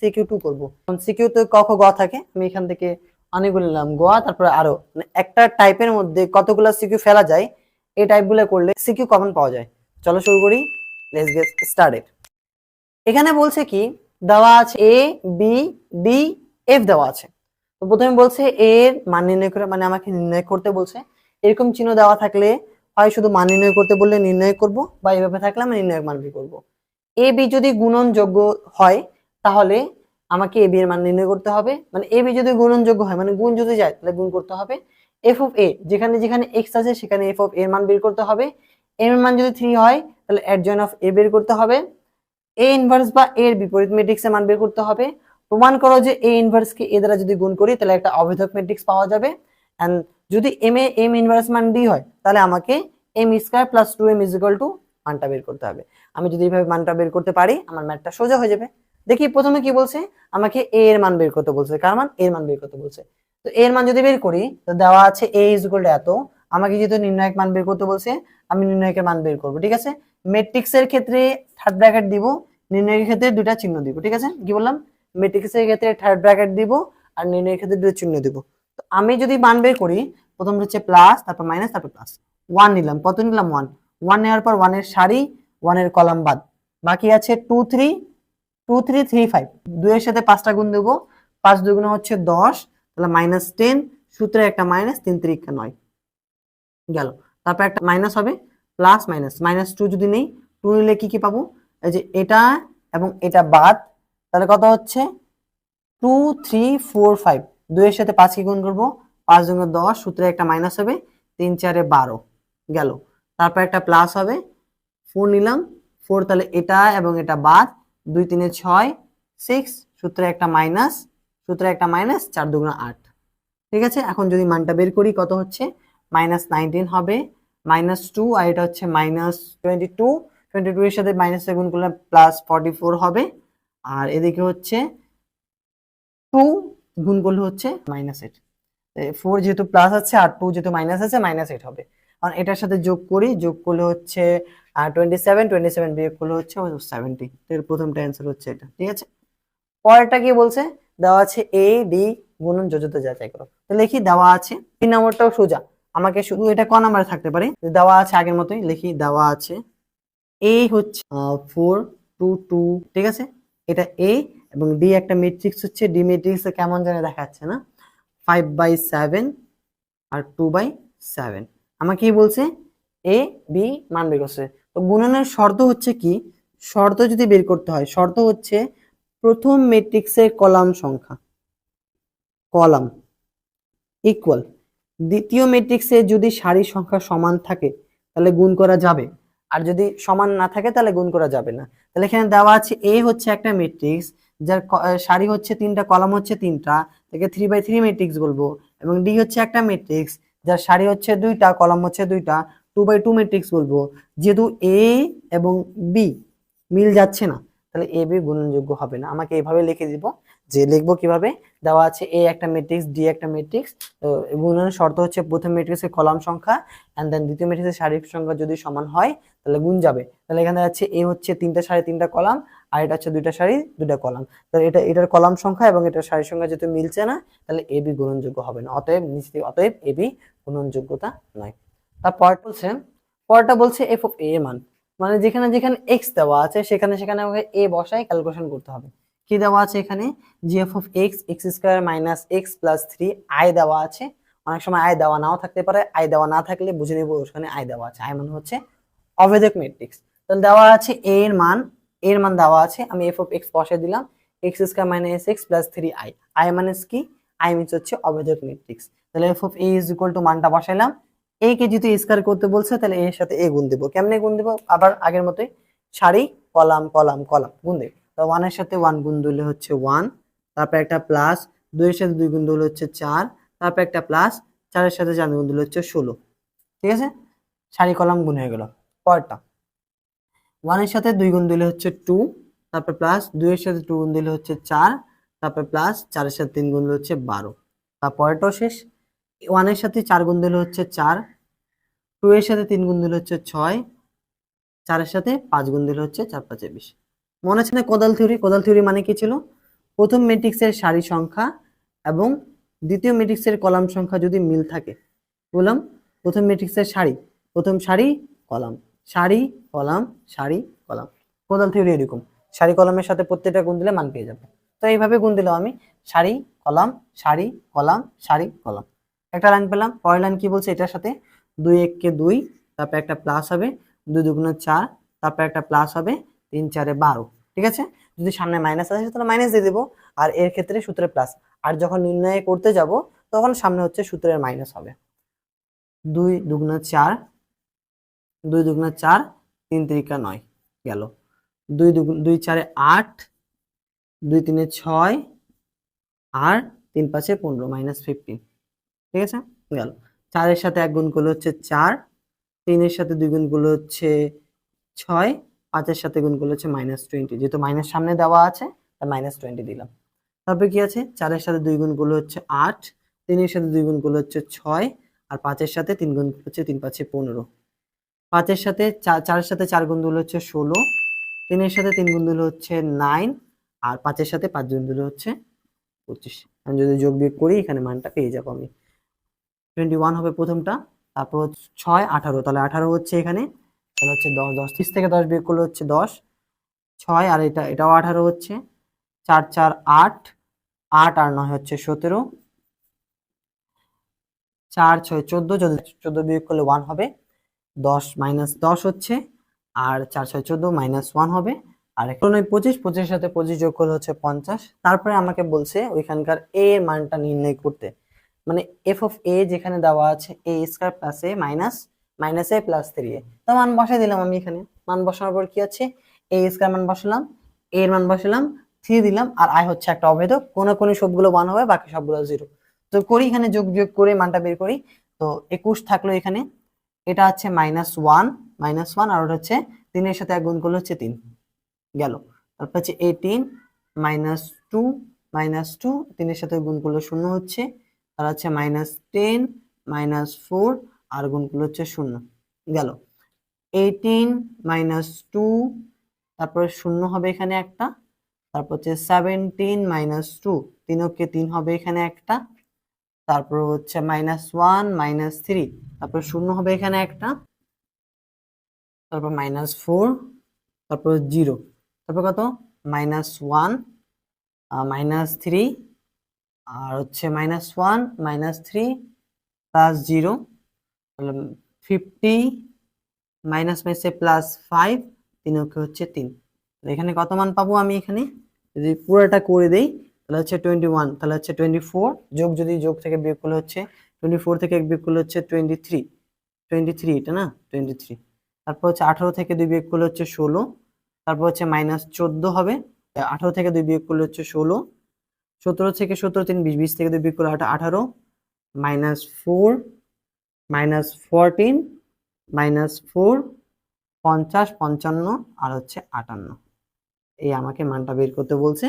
CQ 2 করব। CQ তে ক খ গ থাকে, আমি এখান থেকে অনেকগুলো নিলাম গ, তারপরে আরো মানে একটা টাইপের মধ্যে কতগুলো সিকিউ ফেলা যায়, এই টাইপগুলো করলে সিকিউ কমন পাওয়া যায়। চলো শুরু করি, লেটস গেট স্টার্টেড। এখানে বলছে কি দেওয়া আছে এ বি ডি এফ দেওয়া আছে। তো প্রথমে বলছে এ এর মান নির্ণয় করে, মানে আমাকে নির্ণয় করতে বলছে। এরকম চিহ্ন দেওয়া থাকলে হয় শুধু মান নির্ণয় করতে বললে নির্ণয় করব, বা এইভাবে থাকলে আমি নির্ণয়ের মান বের করব। এ বি যদি গুণনযোগ্য হয় তাহলে আমাকে এ বি এর মান নির্ণয় করতে হবে, মানে এ বি যদি গুণনযোগ্য হয় মানে গুণ যদি যায় তাহলে গুণ করতে হবে। এফ অফ এ যেখানে যেখানে এক্স আছে সেখানে এফ অফ এর মান বের করতে হবে। এর মান যদি 3 হয় তাহলে অ্যাডজয়েন্ট অফ এ বের করতে হবে। এ ইনভার্স বা এর বিপরীত ম্যাট্রিক্সের মান বের করতে হবে। প্রমাণ করো যে এ ইনভার্স কে এ দ্বারা যদি গুণ করি তাহলে একটা অভেদক ম্যাট্রিক্স পাওয়া যাবে। এন্ড যদি এম ইনভার্স মান ডি হয় তাহলে আমাকে M square plus 2m is equal to মানটা বের করতে হবে। আমি যদি এইভাবে মানটা বের করতে পারি আমার ম্যাথটা সোজা হয়ে যাবে। দেখি প্রথমে কি বলছে, আমাকে এ এর মান বের করতে বলছে। কার মান? এর মান বের করতে বলছে। তো এর মান যদি বের করি তো দেওয়া আছে এ ইজ ইকুয়াল টু এত, আমাকে যেহেতু নির্ণায়ক মান বের করতে বলছে আমি নির্ণায়কের মান বের করব। ঠিক আছে, ম্যাট্রিক্সের ক্ষেত্রে থার্ড ব্র্যাকেট দিব, নির্ণয়ের ক্ষেত্রে দুইটা চিহ্ন দিব। ঠিক আছে, কি বললাম? ম্যাট্রিক্সের ক্ষেত্রে থার্ড ব্র্যাকেট দিব আর নির্ণয়ের ক্ষেত্রে দুটো চিহ্ন দিব। তো আমি যদি মান বের করি প্রথম হচ্ছে প্লাস, তারপর মাইনাস, তারপর প্লাস। 1 নিলাম, কত নিলাম? 1। 1 নেওয়ার পর 1 এর সারি, 1 এর কলাম বাদ, বাকি আছে 2 3 2 3 3 5। 2 এর সাথে 5টা গুণ দেব, 5 দুগুণ হচ্ছে 10, তাহলে -10, সূত্রে একটা মাইনাস, 3 3 9 গেল। তারপর একটা মাইনাস হবে, প্লাস মাইনাস, -2 যদি নেই, 2 নিলে কি কি পাবো? এই যে এটা এবং এটা বাদ, তাহলে কত হচ্ছে 2 3 4 5। 2 এর সাথে 5 কি গুণ করব? 5 দুগুণ 10, সূত্রে একটা মাইনাস হবে, 3 4 12 গেল। তারপর একটা প্লাস হবে, 4 নিলাম, 4 তাহলে এটা এবং এটা বাদ, 2 3 6 6, সূত্রে একটা মাইনাস, 4 দুগুণ 8। ঠিক আছে, এখন যদি মানটা বের করি কত হচ্ছে? -19 হবে, -2, আর এটা হচ্ছে -22। 22 এর সাথে মাইনাস গুণ করলে +44 হবে, আর এদিকে হচ্ছে 2 গুণ করলে হচ্ছে -8। 4 যেহেতু প্লাস আছে আর 2 যেহেতু মাইনাস আছে, -8 হবে। কারণ এটার সাথে যোগ করি, যোগ করলে হচ্ছে 27, 27 বিয়োগ করলে হচ্ছে 70। এর প্রথমটা অ্যান্সার হচ্ছে এটা। ঠিক আছে, পরেরটা কি বলছে? দেওয়া আছে এ ডি গুণন যোজ্যতা যাচাই করো। তো লিখি দেওয়া আছে, 3 নম্বরটাও সোজা, আমাকে শুধু এটা ক নাম্বারে থাকতে পারে, দেওয়া আছে আগের মতোই লিখি, দেওয়া আছে এ হচ্ছে 4 2 2। ঠিক আছে, এটা এ এবং ডি একটা ম্যাট্রিক্স হচ্ছে, ডি ম্যাট্রিক্স কেমন জানে দেখাচ্ছে না, 5/7 আর 2/7। আমাকে কি বলছে? এ বি মান বের করছে। তো গুণনের শর্ত হচ্ছে কি? শর্ত যদি বের করতে হয়, শর্ত হচ্ছে প্রথম ম্যাট্রিক্সের কলাম সংখ্যা, কলাম ইকুয়াল দ্বিতীয় ম্যাট্রিক্সে যদি সারির সংখ্যা সমান থাকে তাহলে গুণ করা যাবে, আর যদি সমান না থাকে তাহলে গুণ করা যাবে না। তাহলে এখানে দেওয়া আছে এ হচ্ছে একটা ম্যাট্রিক্স যার সারি হচ্ছে 3টা, কলাম হচ্ছে 3টা, তাকে 3/3 ম্যাট্রিক্স বলবো। এবং ডি হচ্ছে একটা ম্যাট্রিক্স যার সারি হচ্ছে 2টা, কলাম হচ্ছে 2টা, 2/2 ম্যাট্রিক্স বলবো। যেহেতু এ এবং বি মিল যাচ্ছে না তাহলে এ বি গুণনযোগ্য হবে না। আমাকে এইভাবে লিখে দিব, যে লিখবো কিভাবে? দেওয়া আছে এ একটা ম্যাট্রিক্স, ডি একটা ম্যাট্রিক্স, তো গুণনের শর্ত হচ্ছে প্রথম ম্যাট্রিক্সের কলাম সংখ্যা এন্ড দেন দ্বিতীয় ম্যাট্রিক্সের সারির সংখ্যা যদি সমান হয় তাহলে গুণ যাবে। তাহলে এখানে আছে এ হচ্ছে 3টা সারি 3টা কলাম, আর এটা হচ্ছে 2টা সারি 2টা কলাম, তাহলে এটার কলাম সংখ্যা এবং এটার সারির সংখ্যা যেহেতু মিলছে না তাহলে এ বি গুণনযোগ্য হবে না। অতএব এ বি গুণনযোগ্যতা নয়। তারপর বলছে, পরটা বলছে এফ অফ এ এর মান, মানে যেখানে যেখানে এক্স দেওয়া আছে সেখানে সেখানে আমাকে এ বসাই ক্যালকুলেশন করতে হবে। কি দেওয়া আছে এখানে? জি F of x x square minus x plus 3 I দেওয়া আছে। অনেক সময় আই দেওয়া নাও থাকতে পারে, আই দেওয়া না থাকলে বুঝে নিব ওখানে আই দেওয়া আছে। আই মানে হচ্ছে অভেদক ম্যাট্রিক্স। তাহলে দেওয়া আছে এ এর মান, এর মান দেওয়া আছে, আমি এফ অফ এক্স বসিয়ে দিলাম, x square minus x plus 3 I. I মানে কি? আই মিনস হচ্ছে অভেদক ম্যাট্রিক্স। তাহলে F of A is equal to মানটা বসাইলাম, এ কে যদি স্কয়ার করতে বলছে তাহলে এর সাথে এ গুণ দেব। কেমনে গুণ দেব? আবার আগের মতোই সারি, কলাম কলাম কলাম গুণ দেব। তো 1 এর সাথে 1 গুণ দিলে হচ্ছে 1, তারপর একটা প্লাস, 2 এর সাথে 2 গুণ দিলে হচ্ছে 4, তারপর একটা প্লাস, 4 এর সাথে 4 গুণ দিলে হচ্ছে 16। ঠিক আছে, সারি কলাম গুণ হয়ে গেল। পরেরটা 1 এর সাথে 2 গুণ দিলে হচ্ছে 2, তারপর প্লাস 2 এর সাথে 2 গুণ দিলে হচ্ছে 4, তারপর প্লাস 4 এর সাথে 3 গুণ দিলে হচ্ছে 12। তারপরটাও শেষ, 1 এর সাথে 4 গুণ দিলে হচ্ছে 4, 2 এর সাথে 3 গুণ দিলে হচ্ছে 6, 4 এর সাথে 5 গুণ দিলে হচ্ছে 4 5 20। মনে আছে না কোদাল থিওরি? কোদাল থিওরি মানে কি ছিল? প্রথম ম্যাট্রিক্সের সারি সংখ্যা এবং দ্বিতীয় ম্যাট্রিক্সের কলাম সংখ্যা যদি মিল থাকে, বললাম প্রথম ম্যাট্রিক্সের সারি, প্রথম সারি কলাম, সারি কলাম, সারি কলাম। প্রধান থিওরি এরকম, সারি কলামের সাথে প্রত্যেকটা গুণ দিলে মান পেয়ে যাবে। তো এইভাবে গুণ দিলাম আমি, সারি কলাম, সারি কলাম, সারি কলাম। একটা লাইন পেলাম। পরের লাইন কি বলছে, এটার সাথে 2 1 কে 2, তারপর একটা প্লাস হবে 2 2 4, তারপর একটা প্লাস হবে 3 4 12। ঠিক আছে, যদি সামনে মাইনাস আসে তাহলে মাইনাস দিয়ে দেবো, আর এর ক্ষেত্রে সূত্রের প্লাস। আর যখন নির্ণয় করতে যাব তখন সামনে হচ্ছে সূত্রের মাইনাস হবে। 2 2 4, 2 2 4, 3 3 9 গেল। 2 2 4 8, 2 3 6, আর 3 5 15 -15। ঠিক আছে, গেল। 4 এর সাথে 1 গুণ করলে হচ্ছে 4, 3 এর সাথে 2 গুণ করলে হচ্ছে 6, 5 এর সাথে গুণ করলে হচ্ছে -20, যেহেতু মাইনাস সামনে দেওয়া আছে তাই -20 দিলাম। তারপরে কি আছে, 4 এর সাথে 2 গুণ করলে হচ্ছে 8, 3 এর সাথে 2 গুণ করলে হচ্ছে 6, আর 5 এর সাথে 3 গুণ হচ্ছে 3 5 15। 5 এর সাথে 4 এর সাথে 4 গুণ দিলে হচ্ছে 16, 3 এর সাথে 3 গুণ দিলে হচ্ছে 9, আর 5 এর সাথে 5 গুণ দিলে হচ্ছে 25। আমি যদি যোগ বিয়োগ করি এখানে মানটা পেয়ে যাবো আমি। 21 হবে প্রথমটা, তারপর 6 18, তাহলে 18 হচ্ছে এখানে, তাহলে হচ্ছে 10 10 30 থেকে 10 বিয়োগ করলে হচ্ছে 10, 6 আর এটাও 18 হচ্ছে, 4 4 8, 8 আর 9 হচ্ছে 17, 4 6 14, যদি 14 বিয়োগ করলে 1 হবে, 10 -10 হচ্ছে, আর 4 6 14 -1 হবে, আর 25, 25 এর সাথে 25 যোগ করলে হচ্ছে 50। তারপরে আমাকে বলছে ওইখানকার a এর মানটা নির্ণয় করতে, মানে f অফ a যেখানে দেওয়া আছে a square plus a minus a plus 3a, তো মান বসাই দিলাম আমি এখানে। মান বসানোর পর কি আছে, a স্কয়ার মান বসালাম, a এর মান বসালাম, 3 দিলাম, আর i হচ্ছে একটা অভেদক, কোন সবগুলো 1 হবে, বাকি সবগুলো 0। তো করি এখানে যোগ বিয়োগ করে মানটা বের করি। তো 21 থাকলো এখানে, এটা হচ্ছে -1, আর ওটা হচ্ছে 3 এর সাথে 1 গুণ করলে হচ্ছে 3 গেল। তারপর হচ্ছে 18 -2, 3 এর সাথে গুণ করলে 0 হচ্ছে, আর হচ্ছে -10 -4, আর গুণ করলে হচ্ছে 0 গেল। 18 -2, তারপরে 0 হবে এখানে একটা, তারপর হচ্ছে 17 -2, 3 ওকে 3 হবে এখানে একটা, তারপর হচ্ছে -1 -3, তারপর 0 হবে এখানে একটা, তারপর -4, তারপর 0, তারপর কত, -1 -3, আর হচ্ছে -1 -3 প্লাস 0, তাহলে 50 মাইনাস মাইনাসে +5, 3 ওকে হচ্ছে 3। এখানে কত মান পাবো আমি এখানে, যদি পুরোটা করে দেই তাহলে হচ্ছে 21, তাহলে হচ্ছে 24, যদি যোগ থেকে বিয়োগ করলে হচ্ছে 24 থেকে বিয়োগ করলে হচ্ছে 23, এটা না 23। তারপর হচ্ছে 18 থেকে 2 বিয়োগ করলে হচ্ছে 16, তারপর হচ্ছে -14 হবে, 18 থেকে 2 বিয়োগ করলে হচ্ছে 16, 17 থেকে 17 3 20, 20 থেকে 2 বিয়োগ করলে 18, -4 -14 -4, 50 55, আর হচ্ছে 58। এই আমাকে মানটা বের করতে বলছে,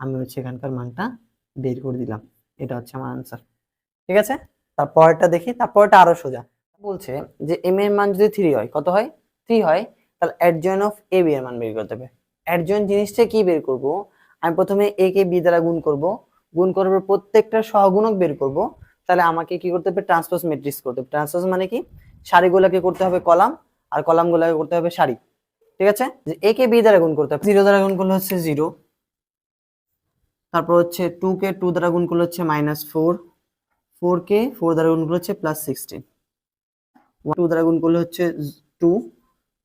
আমি হচ্ছে এখানকার মানটা বের করে দিলাম। এটা হচ্ছে আমার আনসার। ঠিক আছে, তারপরটা দেখি, তারপরটা আরো সোজা। বলছে যে m এর মান যদি 3 হয়, কত হয়, 3 হয়, তাহলে অ্যাডজয়েন্ট অফ a b এর মান বের করতে হবে। অ্যাডজয়েন্ট জিনিসটা কি বের করব, আমি প্রথমে a কে b দ্বারা গুণ করব, গুণ করার পর প্রত্যেকটা সহগুণক বের করব। তাহলে আমাকে কি করতে হবে, ট্রান্সপোজ ম্যাট্রিক্স করতে হবে। ট্রান্সপোজ মানে কি, সারিগুলোকে করতে হবে কলাম, আর কলামগুলোকে করতে হবে সারি। ঠিক আছে, যে a কে b দ্বারা গুণ করতে হবে, 0 দ্বারা গুণ করলে হচ্ছে 0, তারপর হচ্ছে 2 কে 2 দ্বারা গুণ করলে হচ্ছে -4, 4 কে 4 দ্বারা গুণ করলে হচ্ছে +16, 2 দ্বারা গুণ করলে হচ্ছে 2,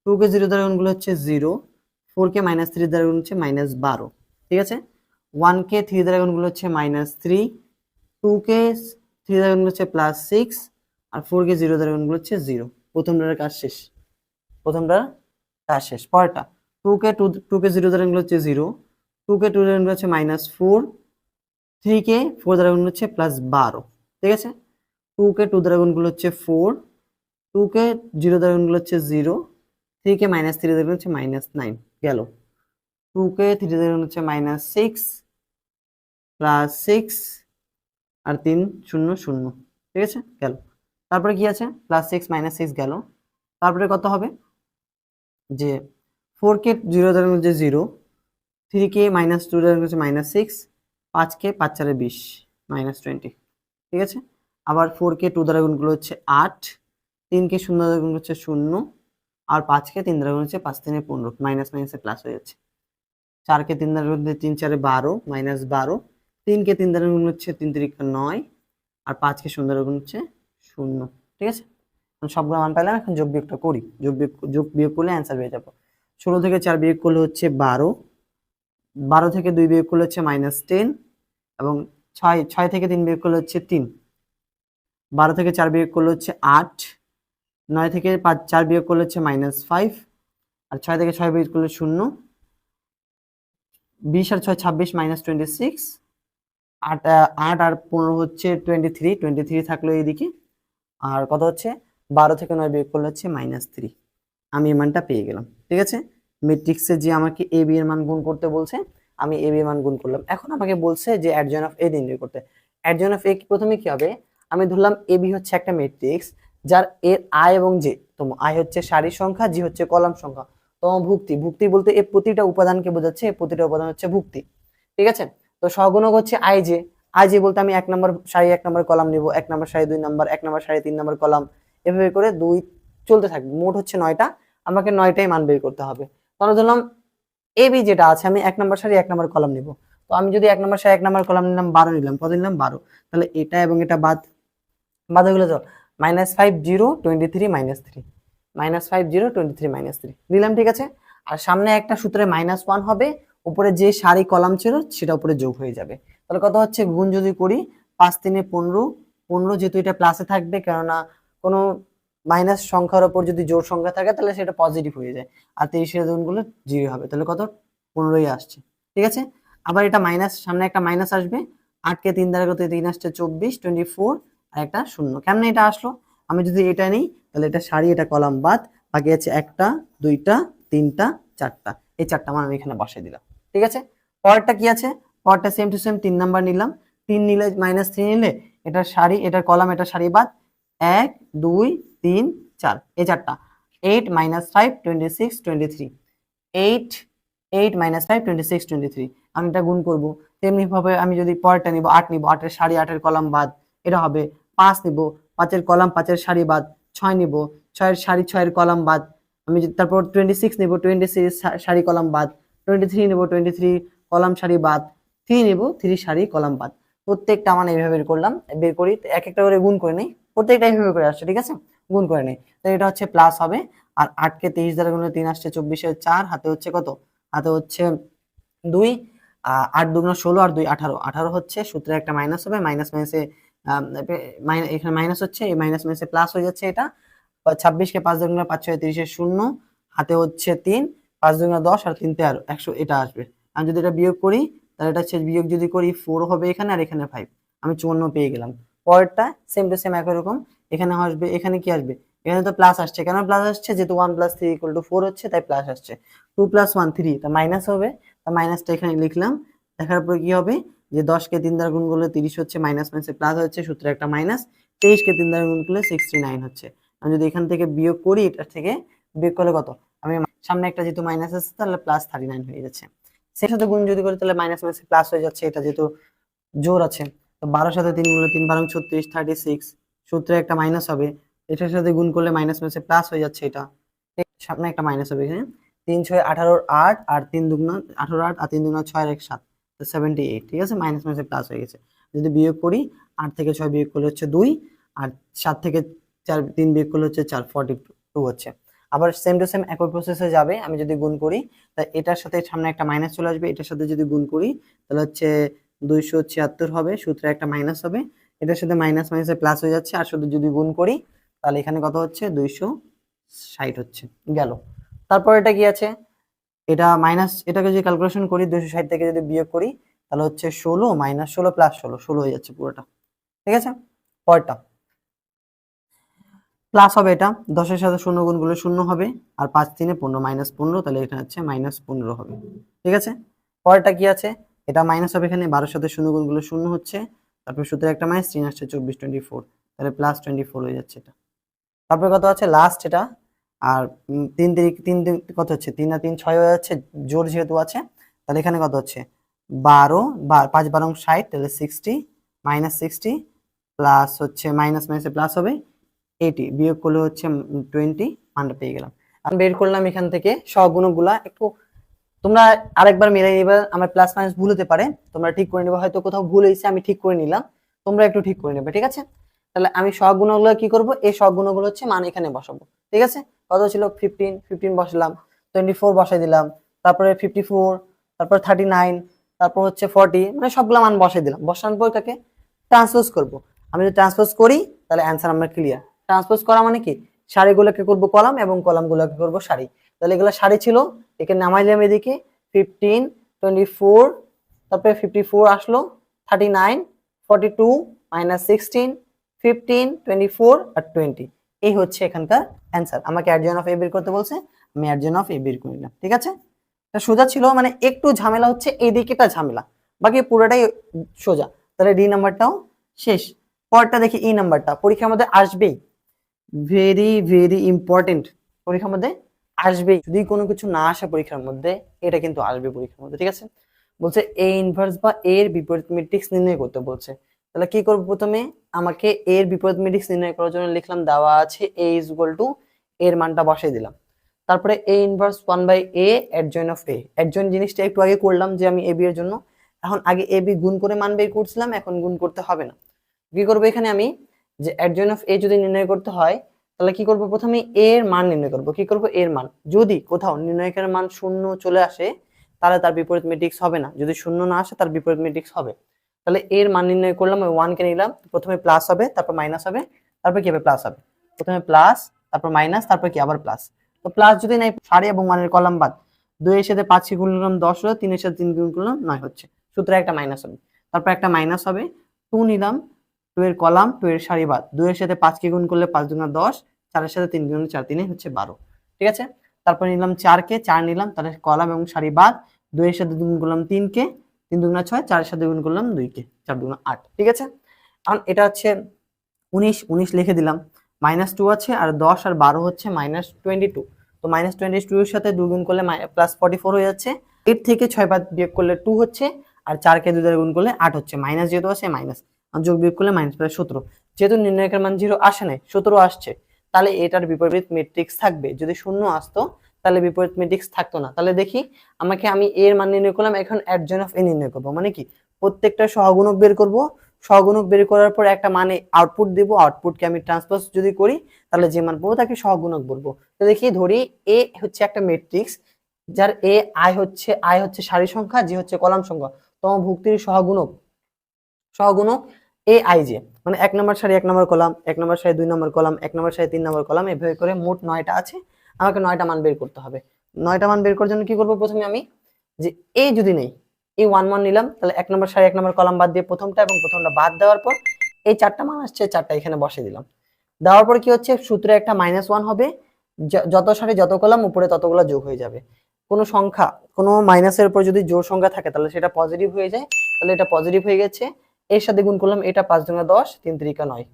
2 কে 0 দ্বারা গুণ করলে হচ্ছে 0, 4 কে -3 দ্বারা গুণ হচ্ছে -12। ঠিক আছে, 1 কে 3 দ্বারা গুণ করলে হচ্ছে -3, 2 কে 3 দ্বারা গুণ করলে হচ্ছে +6, আর 4 কে 0 দ্বারা গুণ করলে হচ্ছে 0। প্রথমটার কাজ শেষ, পরেরটা 2 কে 0 দ্বারা গুণ করলে হচ্ছে 0, 2 কে 2 দ্বারা গুণ করলে হচ্ছে -4, 3 কে 4 দ্বারা গুণ করলে হচ্ছে +12। ঠিক আছে, 2 কে 2 দ্বারা গুণ করলে হচ্ছে 4, 2 কে 0 দ্বারা গুণ করলে হচ্ছে 0, 3 কে -3 দ্বারা গুণ হচ্ছে -9 গেল। 2 কে 3 দ্বারা গুণ হচ্ছে -6, +6, আর 3 0 0। ঠিক আছে, গেল। তারপরে কি আছে, +6 -6 গেল। তারপরে কত হবে, যে 4 কে 0 দ্বারা গুণ হচ্ছে 0, 3 কে -2 দ্বারা গুণ হচ্ছে -6, 5কে 5 4 20 -20, ঠিক আছে। আবার 4কে 2 দ্বারা গুণ করলে হচ্ছে 8, 3কে 0 দ্বারা গুণ হচ্ছে 0, আর 5কে 3 দ্বারা গুণ হচ্ছে 5 3 15, মাইনাস মাইনাসে প্লাস হয়ে যাচ্ছে। 4কে 3 দ্বারা গুণ 3 4 12, -12, 3কে 3 দ্বারা গুণ হচ্ছে 3 3 9, আর 5কে 0 দ্বারা গুণ হচ্ছে 0, ঠিক আছে। সবগুলো মান পেলাম, এখন যোগ বিয়োগটা করি। যোগ বিয়োগ করলে অ্যান্সার পেয়ে যাবো। 16 থেকে 4 বিয়োগ করলে হচ্ছে 12, 12 থেকে 2 বিয়োগ করলে হচ্ছে -10, এবং 6 থেকে 3 বিয়োগ করলে হচ্ছে 3, 12 থেকে 4 বিয়োগ করলে হচ্ছে 8, 9 থেকে 4 বিয়োগ করলে হচ্ছে -5, আর 6 থেকে 6 বিয়োগ করলে 0, 20 আর 6 26 -26, 8 8 আর 15 হচ্ছে 23 থাকলো এইদিকে, আর কত হচ্ছে 12 থেকে 9 বিয়োগ করলে হচ্ছে -3। আমি এই মানটা পেয়ে গেলাম, ঠিক আছে। ম্যাট্রিক্সে যে আমাকে এ বি এর মান গুণ করতে বলছে, আমি এ বি এর মান গুণ করলাম। এখন আমাকে বলছে যে অ্যাডজয়েন্ট অফ এ নির্ণয় করতে। অ্যাডজয়েন্ট অফ এ প্রথমে কি হবে, আমি ধরলাম এ বি হচ্ছে একটা ম্যাট্রিক্স যার এর আই এবং জে, তো আই হচ্ছে সারির সংখ্যা, জি হচ্ছে কলাম সংখ্যা, তো ভুক্তি বলতে এর প্রতিটা উপাদানকে বোঝাচ্ছে, এর প্রতিটা উপাদান হচ্ছে ভুক্তি, ঠিক আছে। তো সহগুণক হচ্ছে আই জে বলতে আমি 1 নম্বর সারি 1 নম্বর কলাম নিব, 1 নম্বর সারি 2 নম্বর, 1 নম্বর সারি 3 নম্বর কলাম, এভাবে করে 2 চলতে থাকবে। মোট হচ্ছে 9টা, আমাকে 9টাই মান বের করতে হবে। তাহলে ধরলাম এ বি যেটা আছে, আমি 1 নম্বর সারি 1 নম্বর কলাম নিব। তো আমি যদি 1 নম্বর সারি 1 নম্বর কলাম নিলাম 12 নিলাম, কত নিলাম 12, তাহলে এটা এবং এটা বাদ হয়ে গেলে তো -5 0 23 -3, -5 0 23 -3 নিলাম, ঠিক আছে। আর সামনে একটা সূত্রে -1 হবে, উপরে যে সারি কলাম ছিল সেটা উপরে যোগ হয়ে যাবে। তাহলে কত হচ্ছে, গুণ যদি করি 5 3 15, 15 যেহেতু এটা প্লাসে থাকবে, কেননা কোনো মাইনাস সংখ্যার উপর যদি জোড় সংখ্যা থাকে তাহলে সেটা পজিটিভ হয়ে যায়, আর 23 এর গুণগুলো 0 হবে, তাহলে কত 15ই আসছে, ঠিক আছে। আবার এটা মাইনাস, সামনে একটা মাইনাস আসবে, 8 কে 3 দ্বারা কত 3 আসছে 24, 24, আর একটা 0। কেমনে এটা আসলো, আমি যদি এটা নিই তাহলে এটা সারি, এটা কলাম বাদ, বাকি আছে 1টা 2টা 3টা 4টা, এই 4টা মান আমি এখানে বসাই দিলাম, ঠিক আছে। পরেরটা কি আছে, পরেরটা সেম টু সেম 3 নাম্বার নিলাম, 3 নিলে -3 নিলে এটা সারি, এটা কলাম, এটা সারি বাদ, 1 2 3 4, এই 4টা, 8 -5 26 23, 8 8 -5 26 23, আমি এটা গুণ করব। তেমনি ভাবে আমি যদি পরেরটা নিব 8 নিব, 8 এর সারি 8 এর কলাম বাদ, এটা হবে 5 নিব, 5 এর কলাম 5 এর সারি বাদ, 6 নিব, 6 এর সারি 6 এর কলাম বাদ, আমি তারপর 26 নিব, 26 সারি কলাম বাদ, 23 নিব, 23 কলাম সারি বাদ, 3 নিব, 3 সারি কলাম বাদ। প্রত্যেকটা মান এইভাবে বের করলাম, বের করি এক একটা করে গুণ করে নেই, প্রত্যেকটা এইভাবে করে আসছে, ঠিক আছে, গুণ করে নেই। তো এটা হচ্ছে প্লাস হবে, আর 8 কে 23 দ্বারা গুণলে 3 আসছে 24 এর 4, হাতে হচ্ছে কত, হাতে হচ্ছে 2, 8 2 16 আর 2 18, 18 হচ্ছে সূত্রে একটা মাইনাস হবে, মাইনাস মাইনাসে এখানে মাইনাস হচ্ছে, এই মাইনাস মাইনাসে প্লাস হয়ে যাচ্ছে, এটা 26 কে 5 দ্বারা গুণলে 5 6 30 এর 0, হাতে হচ্ছে 3, 5 দুগুণে 10 আর 3 13 100, এটা আসবে। আমি যদি এটা বিয়োগ করি তাহলে এটা হচ্ছে, বিয়োগ যদি করি 4 হবে এখানে, আর এখানে 5, আমি 54 পেয়ে গেলাম। পরেরটা সেম টু সেম একই রকম, এখানে আসবে, এখানে কি আসবে, এখানে তো প্লাস আসছে, কেন প্লাস আসছে, যেহেতু 1 + 3 = 4 হচ্ছে, তাই প্লাস আসছে। 2 + 1 3, তা মাইনাস হবে, তা মাইনাসটা এখানে লিখলাম। দেখার পর কি হবে, যে 10 কে 3 দ্বারা গুণ করলে 30 হচ্ছে, মাইনাস মাইনাসে প্লাস হচ্ছে, সূত্রে একটা মাইনাস, 23 কে 3 দ্বারা গুণ করলে 69 হচ্ছে। আমি যদি এখান থেকে বিয়োগ করি, এটা থেকে বিয়োগ করলে কত, আমি সামনে একটা যেহেতু মাইনাস আছে তাহলে +39 হয়ে যাচ্ছে। সেই সাথে গুণ যদি করি তাহলে মাইনাস মাইনাসে প্লাস হয়ে যাচ্ছে, এটা যেহেতু জোর আছে, তো 12 সাথে 3 গুণলে 3 12 36 36, সূত্রে একটা মাইনাস হবে, এটার সাথে গুণ করলে মাইনাস মাইনাসে প্লাস হয়ে যাচ্ছে, এটা সামনে একটা মাইনাস হবে এখানে, 3 6 18 8, আর 3 দুগুণ 18 8, আর 3 দুগুণ 6 আর 1 7, তো 78, ঠিক আছে, মাইনাস মাইনাসে প্লাস হয়ে গেছে। যদি বিয়োগ করি 8 থেকে 6 বিয়োগ করলে হচ্ছে 2, আর 7 থেকে 4 3 বিয়োগ করলে হচ্ছে 4, 42 হচ্ছে। আবার সেম টু সেম একই প্রসেসে যাবে, আমি যদি গুণ করি তাহলে এটার সাথে সামনে একটা মাইনাস চলে আসবে, এটার সাথে যদি গুণ করি তাহলে হচ্ছে 276 হবে, সূত্রে একটা মাইনাস হবে, এটার সাথে মাইনাস মাইনাসে প্লাস হয়ে যাচ্ছে, আর শুধু যদি গুণ করি তাহলে এখানে কত হচ্ছে 260 হচ্ছে, গেল। তারপর এটা কি আছে, এটা মাইনাস, এটাকে যদি ক্যালকুলেশন করি 260 থেকে যদি বিয়োগ করি তাহলে হচ্ছে 16 - 16 + 16, 16 হয়ে যাচ্ছে পুরোটা, ঠিক আছে। পরেরটা প্লাস হবে, এটা 10 এর সাথে 0 গুণ করলে 0 হবে, আর 5 3 15 -15, তাহলে এটা হচ্ছে -15 হবে, ঠিক আছে। পরেরটা কি আছে, এটা মাইনাস হবে, এখানে 12 এর সাথে 0 গুণ করলে 0 হচ্ছে, তারপর সূত্রে একটা মাইনাস, 3 আসছে 24 24, তাহলে +24 হয়ে যাচ্ছে এটা। তারপরে কত আছে লাস্ট এটা, আর 3 3 কত হচ্ছে, 3 আর 3 6 হয়ে যাচ্ছে, জোর যেহেতু আছে, তাহলে এখানে কত হচ্ছে 12 5 12 60, তাহলে 60 -60 প্লাস হচ্ছে মাইনাস মাইনাসে প্লাস হবে 80, বিয়োগ করলে হচ্ছে 20, মানটা পেয়ে গেলাম। আমি বের করলাম এখান থেকে সহগুণকগুলা। একটু তোমরা আরেকবার মিলাই নিবা, আমার প্লাস মাইনাস ভুল হতে পারে, তোমরা ঠিক করে নিবা, হয়তো কোথাও ভুল হয়েছে আমি ঠিক করে নিলাম, তোমরা একটু ঠিক করে নেবে, ঠিক আছে? তাহলে আমি সহগুণকগুলো কি করব, এই সহগুণকগুলো হচ্ছে মান এখানে বসাবো, ঠিক আছে? কত ছিল 15 বসালাম, 24 বসাই দিলাম, তারপরে 54, তারপর 39, তারপর হচ্ছে 40, মানে সবগুলা মান বসাই দিলাম। বসানোর পর তাকে ট্রান্সপোজ করব। আমি যদি ট্রান্সপোজ করি তাহলে অ্যান্সার আমরা ক্লিয়ার। ট্রান্সপোজ করা মানে কি, সারিগুলোকে করব কলাম এবং কলামগুলোকে করব সারি। তাহলে এগুলো সারি ছিল, একে নামাইলাম এদিকে 15, 24, তারপরে 54 আসলো, 39, 42, -16, 15, 24 আর 20, এই হচ্ছে এখানকার অ্যান্সার। আমাকে অ্যাডজয়েন্ট অফ এ বের করতে বলছে, আমি অ্যাডজয়েন্ট অফ এ বের করে নিলাম, ঠিক আছে? এটা সোজা ছিল, মানে একটু ঝামেলা হচ্ছে এই দিকেটা ঝামেলা, বাকি পুরোটাই সোজা। তাহলে ডি নাম্বারটাও শেষ। পরটা দেখি ই নাম্বারটা, পরীক্ষার মধ্যে আসবেই, ভেরি ভেরি ইম্পর্টেন্ট, পরীক্ষার মধ্যে আসবেই। যদি কোনো কিছু না আসে পরীক্ষার মধ্যে, এটা কিন্তু আসবে পরীক্ষার মধ্যে, ঠিক আছে? বলছে এ ইনভার্স বা এর বিপরীত ম্যাট্রিক্স নির্ণয় করতে বলছে। তাহলে কি করব, প্রথমে আমাকে এর বিপরীত ম্যাট্রিক্স নির্ণয় করার জন্য লিখলাম দেওয়া আছে এ ইজ ইকুয়াল টু, এর মানটা বসাই দিলাম, তারপরে A inverse 1/a adjoint of A. Adjoint জিনিসটা একটু আগে করলাম যে আমি এ বি এর জন্য, এখন আগে এ বি গুণ করে মান বের করছিলাম, এখন গুণ করতে হবে না। কি করবো এখানে আমি, যে অ্যাডজয়েন্ট অফ এ যদি নির্ণয় করতে হয় তাহলে কি করব, প্রথমে এর মান নির্ণয় করব। কি করব, এর মান যদি কোথাও নির্ণয়কের মান 0 চলে আসে তাহলে তার বিপরীত ম্যাট্রিক্স হবে না, যদি 0 না আসে তার বিপরীত ম্যাট্রিক্স হবে। তাহলে এর মান নির্ণয় করলাম, ওই 1 কে নিলাম, প্রথমে প্লাস হবে, তারপর মাইনাস হবে, তারপর কি হবে, প্লাস হবে। প্রথমে প্লাস, তারপর মাইনাস, তারপর কি আবার প্লাস। তো প্লাস যদি নাই, সারি এবং মানের কলাম বাদ, 2 এর সাথে 5 কে গুণ করলাম 10 হলো, 3 এর সাথে 3 গুণ করলাম 9 হচ্ছে, সূত্রে একটা মাইনাস হবে, তারপর একটা মাইনাস হবে, 2 নিলাম, 2 এর কলাম, 2 এর সারি বাদ, 2 এর সাথে 5 কে গুণ করলে 5 দুগুণা 10, 4 এর সাথে 3 গুণ 4 3 হচ্ছে 12, ঠিক আছে? তারপর নিলাম 4 কে, 4 নিলাম, তাহলে কলাম এবং সারি বাদ, 2 এর সাথে গুণ করলাম 3 কে, 3 দুগুণা 6, 4 এর সাথে গুণ করলাম 2 কে, 4 দুগুণা 8, ঠিক আছে? এখন এটা হচ্ছে 19 লিখে দিলাম, -2 আছে, আর 10 আর 12 হচ্ছে -22, তো -22 এর সাথে 2 গুণ করলে +44 হয়ে যাচ্ছে, এর থেকে 6 বাদ বিয়োগ করলে 2 হচ্ছে, আর 4 কে 2 দ্বারা গুণ করলে 8 হচ্ছে, মাইনাস যেহেতু আছে মাইনাস, আর যোগ বিয়োগ করলে -17। যেহেতু নির্ণয়কের মান 0 আসে নাই, 17 আসছে, তাহলে এটার বিপরীত ম্যাট্রিক্স থাকবে। যদি 0 আসতো তাহলে বিপরীত ম্যাট্রিক্স থাকতো না। তাহলে দেখি, আমি এর মান নির্ণয় করলাম, এখন অ্যাডজয়েন্ট অফ এ নির্ণয় করব, মানে কি প্রত্যেকটা সহগুণক বের করব, সহগুণক বের করার পর একটা মানে আউটপুট দিব, আউটপুটকে আমি ট্রান্সপোজ যদি করি তাহলে যে মান পাবো তাকে সহগুণক বলবো। তো দেখি, ধরি এ হচ্ছে একটা ম্যাট্রিক্স যার আই হচ্ছে সারি সংখ্যা, জি হচ্ছে কলাম সংখ্যা, ভুক্তির সহগুণক সহগুণক এ আই জে, মানে 1 নম্বর সারি 1 নম্বর কলাম, 1 নম্বর সারি 2 নম্বর কলাম, 1 নম্বর সারি 3 নম্বর কলাম, এভাবে করে মোট 9টা আছে, আমাকে 9টা মান বের করতে হবে। 9টা মান বের করার জন্য কি করব, প্রথমে আমি যে এ যদি নেই, এই 1 নিলাম, তাহলে 1 নম্বর সারি 1 নম্বর কলাম বাদ দিয়ে প্রথমটা এবং প্রথমটা বাদ দেওয়ার পর এই 4টা মান আসছে, 4টা এখানে বসিয়ে দিলাম। দেওয়ার পর কি হচ্ছে, সূত্রে একটা -1 হবে, যত সারি যত কলাম উপরে ততগুলো যোগ হয়ে যাবে। কোনো সংখ্যা, কোনো মাইনাসের উপর যদি জোড় সংখ্যা থাকে তাহলে সেটা পজিটিভ হয়ে যায়, তাহলে এটা পজিটিভ হয়ে গেছে। এর সাথে গুণ করলাম, এটা 5 দুগুণা 10, 3 3 9,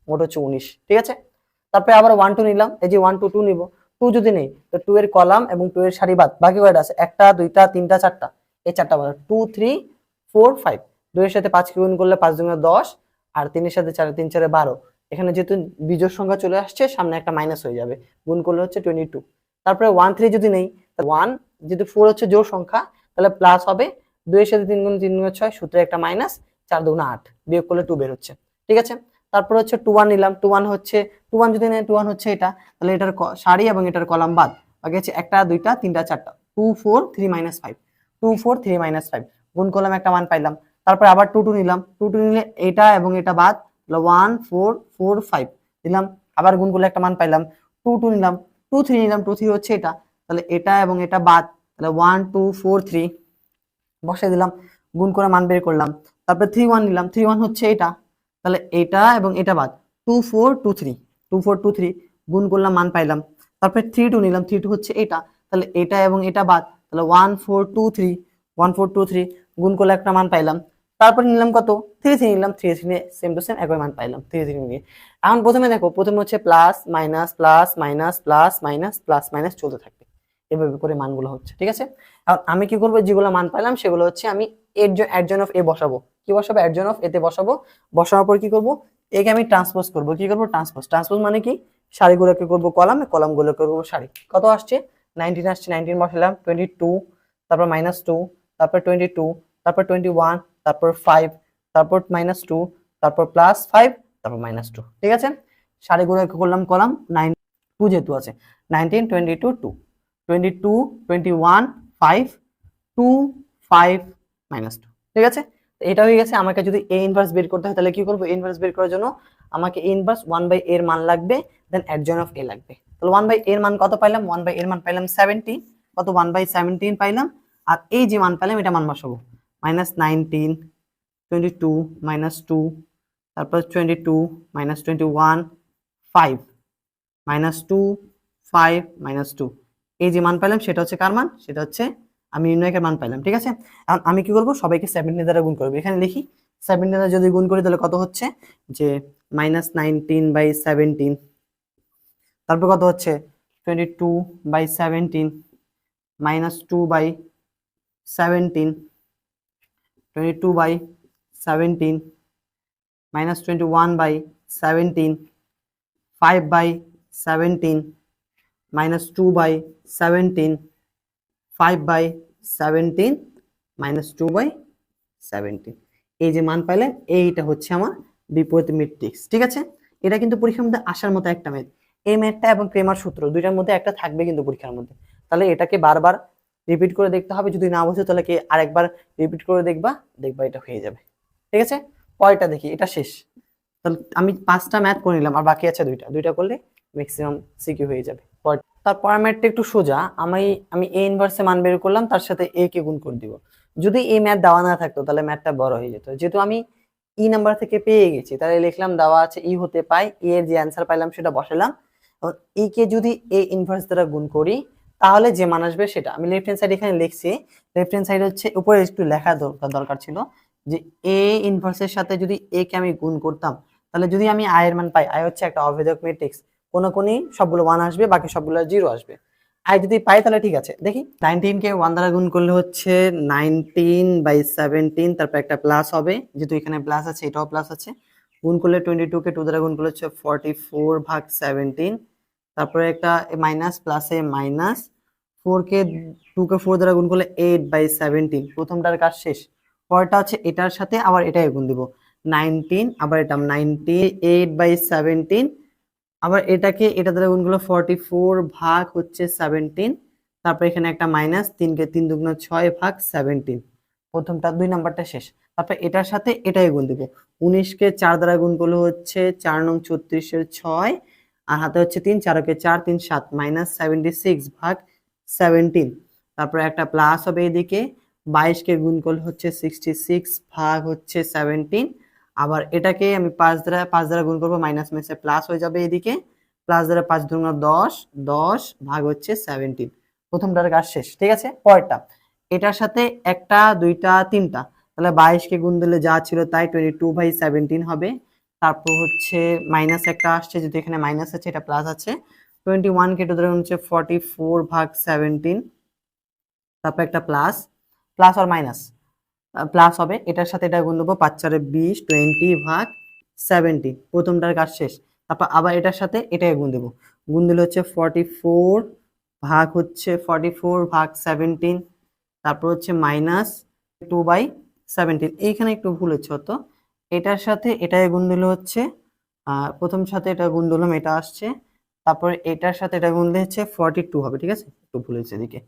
মোট হচ্ছে 19, ঠিক আছে? তারপরে আবার 1 2 নিলাম, এই যে 1 2 2 নিব, 2 যদি নেই তো 2 এর কলাম এবং 2 এর সারি বাদ, বাকি কয়টা আছে, একটা দুইটা তিনটা চারটা, এই চারটা বাদ, 2 3 4 5, 2 এর সাথে 5 কে গুণ করলে 5 দুগুণা 10, আর 3 এর সাথে 4 3 4 12, এখানে যেহেতু বিজোড় সংখ্যা চলে আসছে সামনে একটা মাইনাস হয়ে যাবে, গুণ করলে হচ্ছে 22। তারপরে 1 3 যদি নেই, 1 যেহেতু 4 হচ্ছে জোড় সংখ্যা তাহলে প্লাস হবে, 2 এর সাথে 3 গুণ 3 গুণ 6, সূত্রে একটা মাইনাস, 4 দুগুণা 8, বিয়োগ করলে 2 বের হচ্ছে, ঠিক আছে? তারপর হচ্ছে 2 1 নিলাম, 2 1 হচ্ছে 2 1 যদি নেই, 2 1 হচ্ছে এটা, তাহলে এটার সারি এবং এটার কলাম বাদ, বাকি আছে একটা দুইটা তিনটা চারটা, 2 4 3 5, 2 4 3 5, গুণ করলাম একটা মান পাইলাম। তারপর আবার 2 2 নিলাম, 2 2 নিলে এটা এবং এটা বাদ, তাহলে 1 4 4 5 দিলাম, আবার গুণ করলে একটা মান পাইলাম। 2 2 নিলাম, 2 3 নিলাম, 2 3 হচ্ছে এটা, তাহলে এটা এবং এটা বাদ, তাহলে 1 2 4 3 বসাই দিলাম, গুণ করে মান বের করলাম। তারপর 3 1 নিলাম, 3 1 হচ্ছে এটা, তাহলে এটা এবং এটা বাদ, 2 4 2 3, 2 4 2 3 গুণ করলাম, মান পাইলাম। তারপর 3 2 নিলাম, 3 2 হচ্ছে এটা, তাহলে এটা এবং এটা বাদ, তাহলে 1 4 2 3, 1 4 2 3 গুণ করলে একটা মান পাইলাম। তারপর নিলাম কত, 3 3 নিলাম, 3 3 নিয়ে সেম টু সেম একই মান পাইলাম 3 3 নিয়ে। এখন প্রথমে দেখো, প্রথমে হচ্ছে plus minus plus minus plus minus plus minus চলতে থাকবে, এভাবে করে মানগুলো হচ্ছে, ঠিক আছে। আর আমি কি করবো, যেগুলো মান পাইলাম সেগুলো হচ্ছে আমি অ্যাডজন অফ এ বসাবো। কি বসাবো? অ্যাডজন অফ এতে বসাবো। বসানোর পর কি করবো, একে আমি ট্রান্সপোজ করবো। কি করবো? ট্রান্সপোজ মানে কি, সারিগুলোকে করবো কলামে, কলামগুলোকে করবো সারি। কত আসছে? 19 আসছে, 19 বসালাম, 22, তারপর -2, তারপর 22, তারপর 21, তারপর 5, তারপর -2, তারপর +5, তারপর -2, ঠিক আছে। সারিগুলোকে করলাম কলাম, 9 2 যেহেতু আছে, 19 22 2, 22 21 5 2 5 -2, ঠিক আছে। এটা হয়ে গেছে। আমাকে যদি এ ইনভার্স বের করতে হয় তাহলে কি করবো, এ ইনভার্স বের করার জন্য আমাকে এ ইনভার্স 1/a এর মান লাগবে, দেন অ্যাডজয়েন্ট অফ এ লাগবে। তাহলে 1/a এর মান কত পাইলাম? 1/a এর মান পাইলাম 70। কত? 1/17 পাইলাম। আর এই যে মান পাইলাম এটা মান বসাবো, -19 22 -2, তারপর 22 -21 5 -2 5 -2, এই যে মান পাইলাম সেটা হচ্ছে কার মান? সেটা হচ্ছে আমি নির্ণয়কের মান পাইলাম, ঠিক আছে। এখন আমি কি করব, সবাইকে 70 দ্বারা গুণ করব। এখানে লিখি 70 দ্বারা যদি গুণ করি তাহলে কত হচ্ছে, যে -19/17, তারপর কত হচ্ছে 22/17, -2/17, 22/17, -21/17, 5/17, -2/17, 5/17, -2/17, এই যে মান পাইলেন এইটা হচ্ছে আমার বিপরীত ম্যাট্রিক্স, ঠিক আছে। এটা কিন্তু পরীক্ষার মধ্যে আসার মতো একটা ম্যাথ। এই ম্যাথটা এবং ক্রেমার সূত্র দুইটার মধ্যে একটা থাকবে কিন্তু পরীক্ষার মধ্যে। তাহলে এটাকে বারবার রিপিট করে দেখতে হবে। যদি না বোঝো তাহলে কি আরেকবার রিপিট করে দেখবা, দেখবা এটা হয়ে যাবে, ঠিক আছে। পরেরটা দেখি, এটা শেষ। তাহলে আমি 5টা ম্যাথ করে নিলাম, আর বাকি আছে দুইটা করলে ম্যাক্সিমাম সিকিউ হয়ে যাবে। তারপর ম্যাথটা একটু সোজা। আমি এ ইনভার্সে মান বের করলাম, তার সাথে এ কে গুণ করে দিব। যদি এই ম্যাথ দেওয়া না থাকতো তাহলে ম্যাথটা বড় হয়ে যেত। যেহেতু আমি ই নাম্বার থেকে পেয়ে গেছি, তাহলে লিখলাম দেওয়া আছে ই হতে পাই, ই এর যে অ্যান্সার পাইলাম সেটা বসালাম। ই কে যদি এ ইনভার্স দ্বারা গুণ করি তাহলে যে মান আসবে সেটা আমি লেফট হ্যান্ড সাইড এখানে লিখছি। লেফট হ্যান্ড সাইড হচ্ছে উপরে একটু লেখা দরকার ছিল, যে এ ইনভার্সের সাথে যদি এ কে আমি গুণ করতাম তাহলে যদি আমি আই এর মান পাই, আই হচ্ছে একটা অভেদক ম্যাট্রিক্স, কোনই সবগুলো 1 আসবে, বাকি সবগুলো 0 আসবে। আই যদি পাই তাহলে ঠিক আছে। দেখি 19 কে 1 দ্বারা গুণ করলে হচ্ছে 19/17, তারপর একটা প্লাস হবে, যেহেতু এখানে প্লাস আছে এটাও প্লাস আছে। গুণ করলে 22 কে 2 দ্বারা গুণ করলে হচ্ছে 44/17, তারপরে একটা মাইনাস প্লাসে মাইনাস, 4 কে 2 কে 4 দ্বারা গুণ করলে 8/17, প্রথমটার কাজ শেষ। পরেরটা হচ্ছে এটার সাথে আবার এটাই গুণ দিব, 19, আবার এটা 98/17, আবার এটাকে এটা দ্বারা গুণ করলে 44 ভাগ হচ্ছে 17, তারপর এখানে একটা মাইনাস, 3 কে 3 দুগুণ 6/17, প্রথমটা 2 নাম্বারটা শেষ। তারপর এটার সাথে এটাই গুণ দিব, 19 কে 4 দ্বারা গুণ করলে হচ্ছে 4 নং 36 এর 6, আর হাতে হচ্ছে 3, 4 কে 4 3 7 -76/17, তারপর একটা প্লাস হবে এদিকে, 22 কে গুণ করলে হচ্ছে 66 ভাগ হচ্ছে 17, আবার এটাকে আমি 5 দ্বারা গুণ করবো, মাইনাস মাইনাসে প্লাস হয়ে যাবে এদিকে, প্লাস দ্বারা 5 দুগুণ 10, 10 ভাগ হচ্ছে 17, প্রথমটার কাজ শেষ, ঠিক আছে। পরেরটা এটার সাথে একটা দুইটা তিনটা, তাহলে 22 কে গুণ দিলে যা ছিল তাই 22/17 হবে। তারপর হচ্ছে মাইনাস একটা আসছে, যেহেতু এখানে মাইনাস আছে এটা প্লাস আছে, 21 কে 2 দ্বারা গুণ হচ্ছে 44/17, তারপর একটা প্লাস, প্লাস আর মাইনাস প্লাস হবে, এটার সাথে এটা গুণ দেবো, 5 4 20, 20/17, প্রথমটার কাজ শেষ। তারপর আবার এটার সাথে এটাকে গুণ দেবো, গুণ দিলে হচ্ছে 44 ভাগ হচ্ছে 44/17, তারপর হচ্ছে -2/17, এইখানে একটু ভুল হচ্ছে হতো, এটার সাথে এটাকে গুণ দিলে হচ্ছে প্রথম সাথে এটা গুণ দিলাম এটা আসছে, তারপর এটার সাথে এটা গুণ দিলে হচ্ছে 42 হবে, ঠিক আছে, একটু ভুল হয়েছে এদিকে,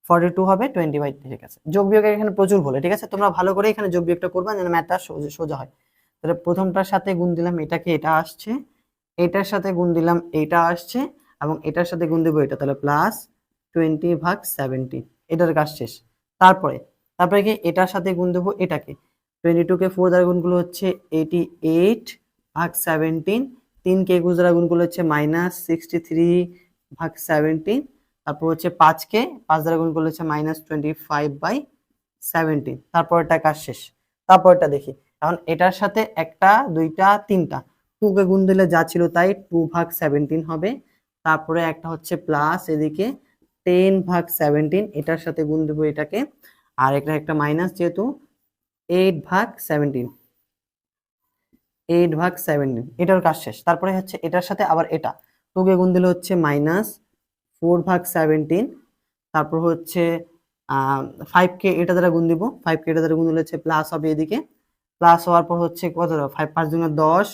42 হবে 20/, ঠিক আছে। যোগ বিয়োগের এখানে প্রচুর ভুল, ঠিক আছে, তোমরা ভালো করে এখানে যোগ বিয়োগটা করবা যেন ম্যাথটা সোজা হয়। তাহলে প্রথমটার সাথে গুণ দিলাম এটাকে, এটা আসছে, এটার সাথে গুণ দিলাম এটা আসছে, এবং এটার সাথে গুণ দেবো এটা, তাহলে +20/17, এটার কাজ শেষ। তারপরে তারপরে কি এটার সাথে গুণ দেবো এটাকে, 22 কে 4 দ্বারা গুণ করলে হচ্ছে 88/17, 3 কে 21 দ্বারা গুণ করলে হচ্ছে -63/17, তারপর হচ্ছে 5 কে 5 দ্বারা গুণ করলে হচ্ছে -25/17, তারপরটা কাজ শেষ। তারপরটা দেখি, এখন এটার সাথে একটা দুইটা তিনটা, 2 কে গুণ দিলে যা ছিল তাই 2/17 হবে, তারপরে একটা হচ্ছে প্লাস এদিকে, 10/17, এটার সাথে গুণ দেবো এটাকে, আর এটা একটা মাইনাস যেহেতু 8/17, 8/17, এটার কাজ শেষ। তারপরে হচ্ছে এটার সাথে আবার এটা 2 কে গুণ দিলে হচ্ছে -4/17, তারপর হচ্ছে 5 কে এটা দ্বারা গুণ দিব, 5 কে এটা দ্বারা গুণ দিলে হচ্ছে প্লাস হবে এদিকে, প্লাস হওয়ার পর হচ্ছে কত, 5 5 দুগুণে 10,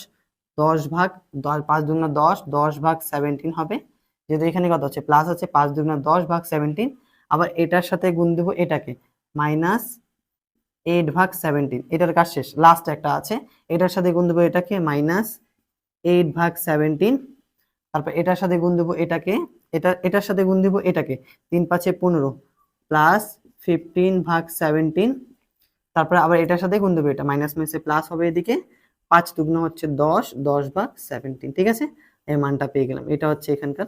5 দুগুণে 10, 10/17 হবে, যেহেতু এখানে কত হচ্ছে প্লাস আছে, 5 দুগুণে 10/17, আবার এটার সাথে গুণ দিব এটাকে, -8/17, এটার কাজ শেষ। লাস্ট একটা আছে, এটার সাথে গুণ দেবো এটাকে -8/17, তারপর এটার সাথে গুণ দেবো এটাকে, এটার সাথে গুণ দিব এটাকে, 3 5 15 প্লাস 15/17, তারপরে আবার এটার সাথে গুণ দেবো, এটা মাইনাস মাইনাসে প্লাস হবে এদিকে, 5 দুগুণ হচ্ছে 10, 10/17, ঠিক আছে, এই মানটা পেয়ে গেলাম, এটা হচ্ছে এখানকার,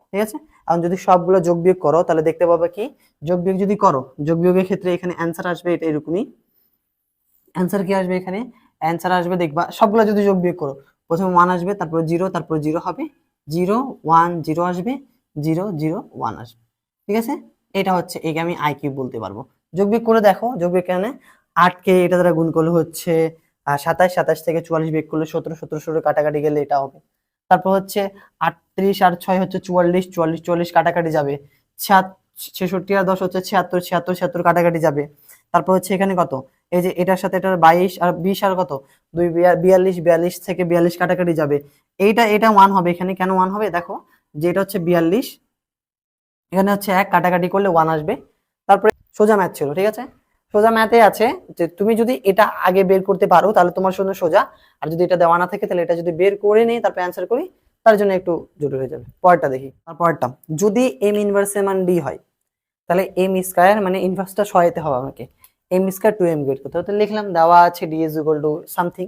ঠিক আছে। এখন যদি সবগুলো যোগ বিয়োগ করো তাহলে দেখতে পাবে কি, যোগ বিয়োগ যদি করো, যোগ বিয়োগের ক্ষেত্রে এখানে অ্যান্সার আসবে এটা এরকমই, অ্যান্সার কি আসবে এখানে, অ্যান্সার আসবে দেখবা সবগুলো যদি যোগ বিয়োগ করো, প্রথমে 1 আসবে, তারপর 0, তারপর 0 হবে, 0 1 0 আসবে, 0 0 1 আসবে, ঠিক আছে। এটা হচ্ছে একে আমি আই কিউব বলতে পারবো। যোগ বিয়োগ করে দেখো, যোগ বিয়োগ কেন, 8 কে এটা দ্বারা গুণ করলে হচ্ছে 27, 27 থেকে 44 বিয়োগ করলে 17, 17 17 কাটাকাটি গেলে এটা হবে, তারপর হচ্ছে 38 আর 6 হচ্ছে 44, 44 44 কাটাকাটি যাবে, 66 আর 10 হচ্ছে 76, 76 76 কাটাকাটি যাবে, তারপর হচ্ছে এখানে কত, এই যে এটার সাথে এটার 22 আর 20 আর কত 2 42, 42 থেকে 42 কাটাকাটি যাবে, এটা 1 হবে এখানে, কেন 1 হবে দেখো, যে এটা হচ্ছে 42, এখানে হচ্ছে 1 কাটাকাটি করলে 1 আসবে। তারপরে সোজা ম্যাথ ছিল, ঠিক আছে, সোজা ম্যাথে আছে যে তুমি যদি এটা আগে বের করতে পারো তাহলে তোমার জন্য সোজা, আর যদি এটা দেওয়া না থাকে তাহলে এটা যদি বের করে নেই তারপর অ্যান্সার করি তার জন্য একটু জটিল হয়ে যাবে। পরেরটা দেখি, পরেরটা, যদি m ইনভার্সের মান d হয় তাহলে m স্কয়ার মানে ইনভার্সটা সহায়তে হবে আমাকে, m স্কয়ার 2m বের করতে হবে, তাহলে লিখলাম দেওয়া আছে d is equal to something,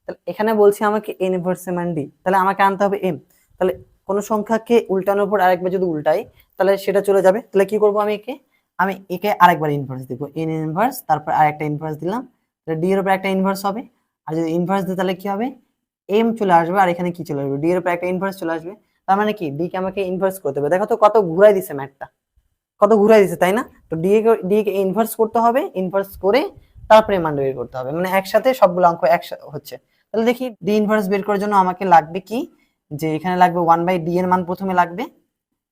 তাহলে এখানে বলছি আমাকে n ইনভার্সের মান d, তাহলে আমাকে আনতে হবে m, তাহলে কোন সংখ্যাকে উল্টানোর পর আরেকবার যদি উল্টাই তাহলে সেটা চলে যাবে, তাহলে কি করব আমি একে আরেকবার ইনভার্স দেব, n ইনভার্স, তারপর আরেকটা ইনভার্স দিলাম, তাহলে d এর উপর একটা ইনভার্স হবে, আর যদি ইনভার্স দিই তাহলে কি হবে, m চলে আসবে, আর এখানে কি চলে আসবে, d এর উপর একটা ইনভার্স চলে আসবে, তার মানে কি d কে আমাকে ইনভার্স করতে হবে, দেখো তো কত ঘুরাই দিছে ম্যাথটা, কত ঘুরাই দিছে তাই না, তো ডি কে ইনভার্স করতে হবে, ইনভার্স করে তারপরে মান বের করতে হবে, মানে একসাথে সবগুলো অঙ্ক একসাথে হচ্ছে। তাহলে দেখি ডি ইনভার্স বের করার জন্য আমাকে লাগবে কি, যে এখানে লাগবে 1/d এর মান প্রথমে লাগবে,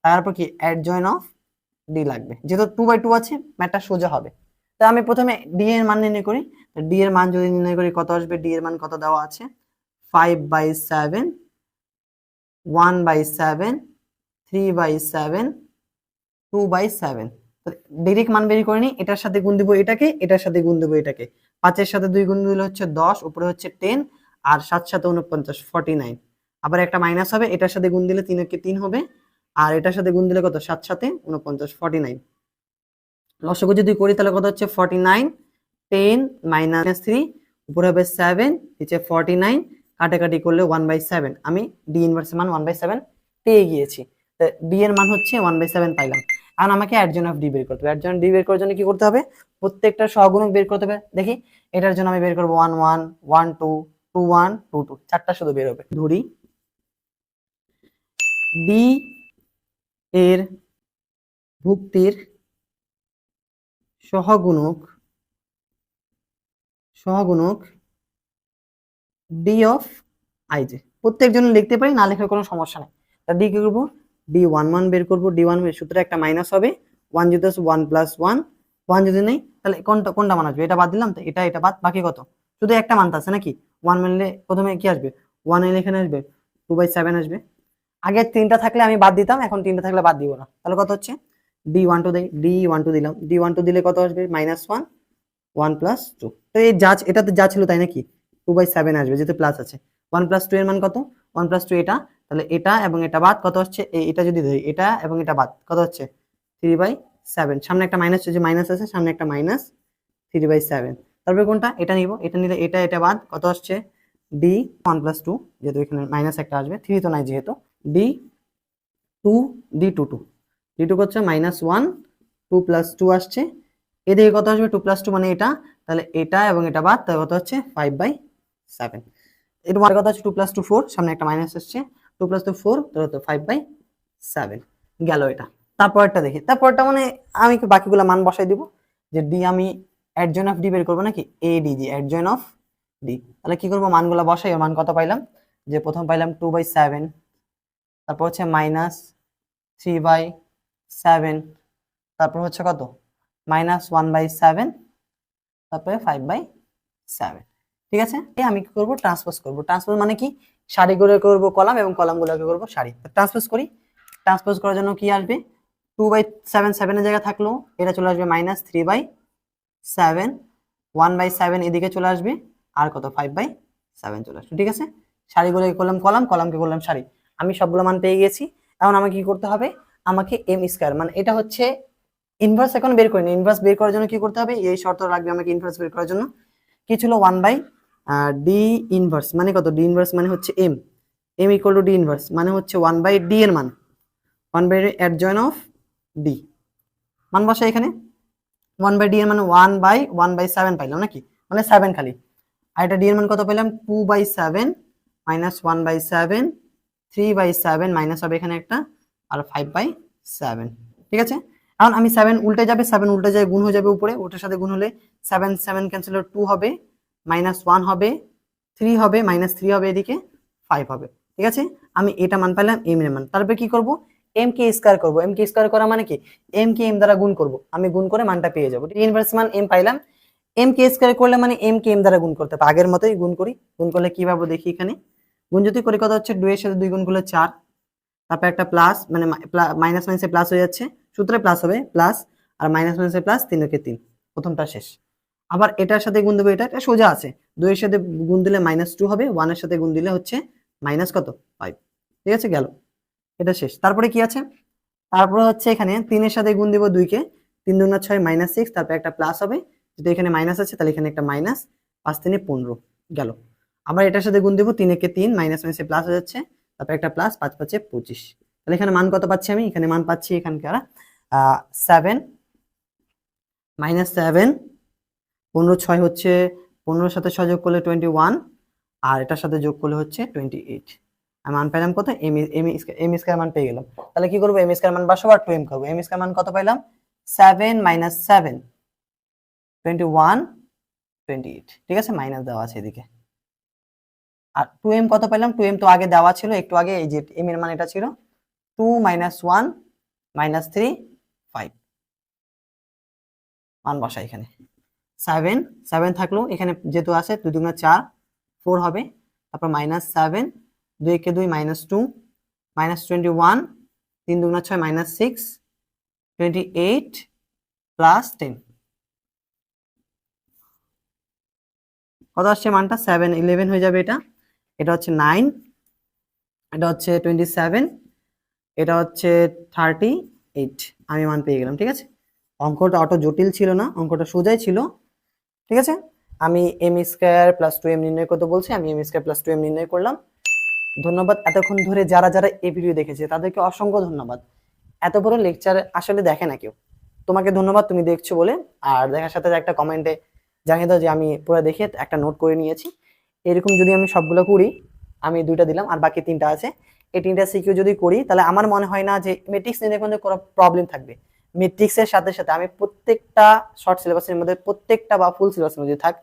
তারপর কি অ্যাডজয়েন্ট অফ ডি লাগবে, যেহেতু 2/2 আছে ম্যাথটা সোজা হবে। তা আমি প্রথমে ডি এর মান নির্ণয় করি, ডি এর মান যদি নির্ণয় করি কত আসবে, ডি এর মান কত দেওয়া আছে 5/7, 1/7, 3/7, 2/7, ডাইরেক্ট মান বের করে নি, এটার সাথে গুণ দেবো এটাকে, এটার সাথে গুণ দেবো এটাকে, 5 এর সাথে 2 গুণ দিলে হচ্ছে 10, উপরে হচ্ছে 10, আর 7 7 49 49, আবার একটা মাইনাস হবে, এটার সাথে গুণ দিলে 3 কে 3 হবে, আর এটার সাথে গুণ দিলে কত 7 7 49 49, লসাগু যদি করি তাহলে কত হচ্ছে 49, 10 -3, উপরে হবে 7, নিচে 49, কাটাকাটি করলে 1/7, আমি ডি ইনভার্সের মান 1/7 পেয়ে গিয়েছি, ডি এর মান হচ্ছে 1/7 পাইলাম। এখন আমাকে অ্যাডজয়েন্ট অফ ডি বের করতে হবে, অ্যাডজয়েন্ট ডি বের করার জন্য কি করতে হবে, প্রত্যেকটা সহগুণক বের করতে হবে, দেখি এটার জন্য আমি বের করব 1 1 1 2 2 1 2 2, চারটা শুধু বের হবে, ধরি ডি এর ভুক্তির সহগুণক ডি অফ আই, যে প্রত্যেক জন লিখতে পারি, না লেখার কোনো সমস্যা নেই, তা ডি কি করবো, ডি 1 1 বের করবো, ডি 1 সূত্রে একটা মাইনাস হবে, 1 যদি 1 + 1, 1 যদি নেই তাহলে কোনটা কোনটা মান আসবে, এটা বাদ দিলাম, তো এটা বাদ, বাকি কত, শুধু একটা মান আছে নাকি, 1 মানলে প্রথমে কি আসবে, 1 এর এখানে আসবে 2/7 আসবে, আগে 3টা থাকলে আমি বাদ দিতাম, এখন 3টা থাকলে বাদ দিব না, তাহলে কত হচ্ছে d12 দেই, d12 দিলাম, d12 দিলে কত আসবে -1, 1 + 2, তো এই যা এটাতে যা ছিল তাই নাকি 2/7 আসবে, যেহেতু প্লাস আছে, 1 + 2 এর মান কত, 1 + 2 এটা, তাহলে এটা এবং এটা বাদ কত হচ্ছে, এটা যদি ধরি এটা এবং এটা বাদ কত হচ্ছে 3/7, সামনে একটা মাইনাস, যে মাইনাস আছে সামনে একটা মাইনাস, 3/7, তারপরে কোনটা, এটা নিব, এটা নিলে এটা বাদ কত আসছে d 1 + 2, যেহেতু এখানে মাইনাস একটা আসবে, 3 তো নাই যেহেতু, d 2, d2 2, d2 হচ্ছে -1, 2 + 2 আসছে, এদিকে কত আসবে 2 + 2 মানে এটা, তাহলে এটা এবং এটা বাদ, তাহলে কত হচ্ছে 5/7, এর মানে কত হচ্ছে 2 + 2 4, সামনে একটা মাইনাস আসছে, 2 + 2 4, তাহলে তো 5/7 গেল এটা। তারপরটা দেখি, তারপরটা মানে আমি কি বাকিগুলো মান বসাই দিব, যে ডি আমি অ্যাডজয়েন্ট অফ ডি বের করবো নাকি, A D G adjoint of D. তাহলে কি করবো, মানগুলো বসাই, মান কত পাইলাম, যে প্রথম পাইলাম 2/7, তারপর হচ্ছে -3/7, তারপর হচ্ছে কত -1/7, তারপরে 5/7। ঠিক আছে, আমি কি করবো, ট্রান্সপোজ করবো। ট্রান্সপোজ মানে কি, সারি করে করবো কলাম এবং কলাম গুলোকে করবো সারি। ট্রান্সপোজ করি, ট্রান্সপোজ করার জন্য কি আসবে, 2/7 7 এর জায়গায় থাকলো, এটা চলে আসবে -3/7, 1/7 এদিকে চলে আসবে, আর কত 5/7 চলে আসবে। ঠিক আছে, সারি করে করলাম কলাম, কলামকে করলাম সারি, আমি সবগুলো মান পেয়ে গেছি। এখন আমাকে কি করতে হবে, আমাকে এম স্কয়ার মানে এটা হচ্ছে ইনভার্স এখন বের করিনি, ইনভার্স বের করার জন্য কি করতে হবে, এই শর্ত লাগবে আমাকে ইনভার্স বের করার জন্য। কি ছিল, 1/ডি ইনভার্স মানে কত, ডি ইনভার্স মানে হচ্ছে M, M equal to D inverse মানে হচ্ছে 1/ডি এর মান, 1/ডি অ্যাডজয়েন্ট অফ ডি, মান বসে এখানে 1/ডি এর মানে 1/1/7 পাইলাম নাকি, মানে 7 খালি। আর এটা ডি এর মান কত পেলাম, 2/7 -1/7, 3/7 মাইনাস হবে এখানে একটা, আর 5/7। ঠিক আছে, এখন আমি 7 উল্টে যাবে, 7 উল্টে যায় গুণ হয়ে যাবে উপরে, ওটার সাথে গুণ হলে 7 7 ক্যান্সেল, 2 হবে, -1 হবে, 3 হবে, -3 হবে, এদিকে 5 হবে। ঠিক আছে, আমি এটা মান পাইলাম এম এর মান। তারপরে কি করব, এম কে স্কয়ার করব। এম কে স্কয়ার করা মানে কি, এম কে এম দ্বারা গুণ করব, আমি গুণ করে মানটা পেয়ে যাব। ইনভার্স মান এম পাইলাম, এম কে স্কয়ার করলে মানে এম কে এম দ্বারা গুণ করতে হবে, আগের মতোই গুণ করি। গুণ করলে কি পাবো দেখি, এখানে গুণ যদি করি কত হচ্ছে, 2 এর সাথে 2 গুণ করলে 4, তারপর একটা প্লাস মানে মাইনাস মাইনাসে প্লাস হয়ে যাচ্ছে, সূত্রে প্লাস হবে প্লাস, আর মাইনাস মাইনাসে প্লাস, 3 একে 3, প্রথমটা শেষ। আবার এটার সাথে গুণ দেবো, এটা সোজা আছে, 2 এর সাথে গুণ দিলে -2 হবে, 1 এর সাথে গুণ দিলে হচ্ছে মাইনাস কত 5। ঠিক আছে, গেল, এটা শেষ। তারপরে কি আছে, তারপরে হচ্ছে এখানে 3 এর সাথে গুণ দিব 2 কে, 3 2 6 -6, তারপর একটা প্লাস হবে, যদি এখানে মাইনাস আছে তাহলে এখানে একটা মাইনাস, 5 3 15, গেল। আবার এটার সাথে গুণ দিব, 3 একে 3, মাইনাস মাইনাসে প্লাস হয়ে যাচ্ছে, তারপর একটা প্লাস, 5 5 25। তাহলে এখানে মান কত পাচ্ছি, আমি এখানে মান পাচ্ছি এখানকার 7 -7, 15 6 হচ্ছে, 15 সাথে 6 যোগ করলে 21, আর এটার সাথে যোগ করলে হচ্ছে 28। আমি মান পেলাম কত, এম স্কয়ার মান পেয়ে গেলাম। তাহলে কি করবো, এম স্কয়ার মান বসাবো আর 2m করবো। এম স্কয়ার মান কত পাইলাম, 7 - 7 21 28। ঠিক আছে, মাইনাস দেওয়া আছে এদিকে। আর 2m কত পাইলাম, 2m তো আগে দেওয়া ছিল একটু আগে, এই যে m এর মান এটা ছিল 2 - 1 -3 5, মান বসা এখানে 7 7 থাকলো, এখানে যেহেতু আছে 2 2 4 4 হবে, তারপর -7, 2 একে 2 -2, -21, 3 2 6 -6, 28 প্লাস 10, কত আসছে মানটা, 7 11 হয়ে যাবে এটা, এটা হচ্ছে 9, এটা হচ্ছে 27, এটা হচ্ছে 38, আমি মান পেয়ে গেলাম। ঠিক আছে, অঙ্কটা অত জটিল ছিল না, অঙ্কটা সোজাই ছিল। ঠিক আছে, আমি এম স্কয়ার প্লাস 2m নির্ণয় করতে বলছি, আমি এম স্কয়ার প্লাস 2m নির্ণয় করলাম। ধন্যবাদ এতক্ষণ ধরে যারা যারা এই ভিডিও দেখেছে, তাদেরকে অসংখ্য ধন্যবাদ। এত বড় লেকচার আসলে দেখে না কেউ, তোমাকে ধন্যবাদ তুমি দেখছো বলে। আর দেখার সাথে একটা কমেন্টে জানিয়ে দাও যে আমি পুরো দেখে একটা নোট করে নিয়েছি। এরকম যদি আমি সবগুলো করি, আমি 2টা দিলাম আর বাকি 3টা আছে, এই 3টা সিকিউ যদি করি, তাহলে আমার মনে হয় না যে ম্যাট্রিক্স নিয়ে কোনো প্রবলেম থাকবে। ম্যাট্রিক্সের সাথে সাথে আমি প্রত্যেকটা শর্ট সিলেবাসের মধ্যে, প্রত্যেকটা বা ফুল সিলেবাসের মধ্যে থাক,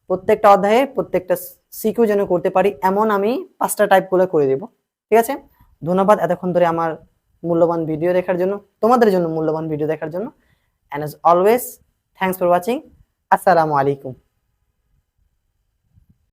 প্রত্যেকটা অধ্যায়ে প্রত্যেকটা সিকিউ যেন করতে পারি, এমন আমি 5টা টাইপ করে দেব। ঠিক আছে, ধন্যবাদ এতক্ষণ ধরে আমার মূল্যবান ভিডিও দেখার জন্য, তোমাদের জন্য মূল্যবান ভিডিও দেখার জন্য। And as always, thanks for watching. আসসালামু আলাইকুম।